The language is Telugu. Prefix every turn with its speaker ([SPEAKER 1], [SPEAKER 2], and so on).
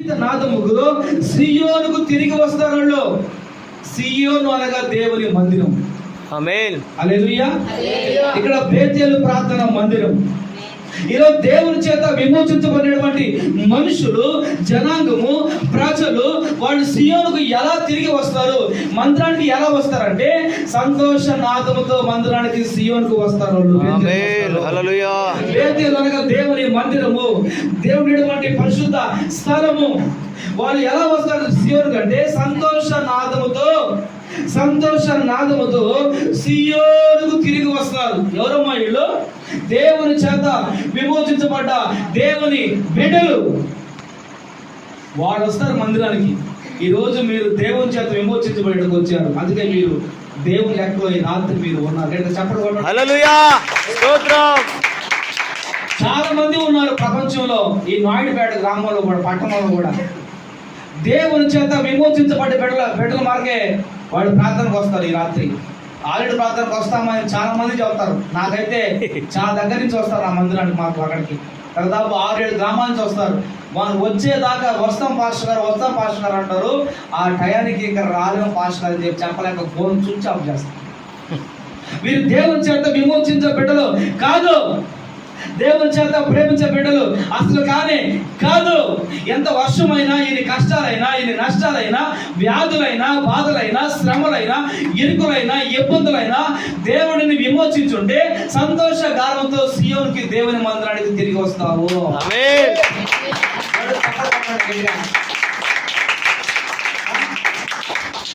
[SPEAKER 1] నాదముకు సియోనుకు తిరిగి వస్తారు వాళ్ళు. సియోను అనగా దేవుని మందిరం.
[SPEAKER 2] ఆమేన్.
[SPEAKER 1] హల్లెలూయా. ఇక్కడ బేతేలు ప్రార్థన మందిరం. ఈరోజు దేవుని చేత విమోచించబడినటువంటి మనుషులు, జనాంగము, ప్రజలు వాళ్ళు సియోనుకు ఎలా తిరిగి వస్తారు, మందిరానికి ఎలా వస్తారంటే సంతోష నాదముతో మందిరానికి సియోనుకు వస్తారు.
[SPEAKER 2] ఆమేన్. హల్లెలూయా.
[SPEAKER 1] బేతేలు అనగా దేవుని మందిరము, దేవుని పరిశుద్ధ స్థలము. వాళ్ళు ఎలా వస్తారు సియోనుకు అంటే సంతోష నాదముతో సియోనుకు తిరిగి వస్తారు. ఎవరమ్మా వీళ్ళు? దేవుని చేత విమోచించబడ్డ దేవుని బిడ్డలు. వాళ్ళు వస్తారు మందిరానికి. ఈ రోజు మీరు దేవుని చేత విమోచించబడడానికి వచ్చారు. అందుకే మీరు దేవుని లెక్కలో ఈ రాత్రి మీరు ఉన్నారు. చెప్పడం
[SPEAKER 2] హల్లెలూయా. స్తోత్రం.
[SPEAKER 1] చాలా మంది ఉన్నారు ప్రపంచంలో, ఈ నాయుడుపేట గ్రామంలో కూడా, పట్టణంలో కూడా దేవుని చేత విమోచించబడ్డ బిడ్డల మార్గే వాళ్ళు ప్రార్థనకు వస్తారు. ఈ రాత్రి ఆల్రెడీ ప్రార్థనకు వస్తామని చాలా మంది చెప్తారు. నాకైతే చాలా దగ్గర నుంచి వస్తారు ఆ మందిరానికి. మాకు అక్కడికి దాదాపు 6-7 గ్రామాల నుంచి వస్తారు. వాళ్ళు వచ్చేదాకా వస్తాం పాస్టర్ గారు అంటారు. ఆ టయానికి ఇక్కడ రాలేము పాస్టర్ గారు అని చెప్పి చెప్పలేక ఫోన్ స్విచ్ ఆఫ్ చేస్తారు. వీరు దేవుని చేత విమోచించే బిడ్డలు కాదు, దేవుని చేత ప్రేమించే బిడ్డలు అసలు కాదు. ఎంత వర్షమైనా, ఎన్ని కష్టాలైనా, ఎన్ని నష్టాలైనా, వ్యాధులైనా, బాధలైనా, శ్రమలైనా, ఇరుకులైనా, ఇబ్బందులైనా దేవుడిని విమోచించుంటే సంతోష గానంతో సియోనుకి దేవుని మందిరానికి తిరిగి వస్తావు.
[SPEAKER 2] ఆమేన్.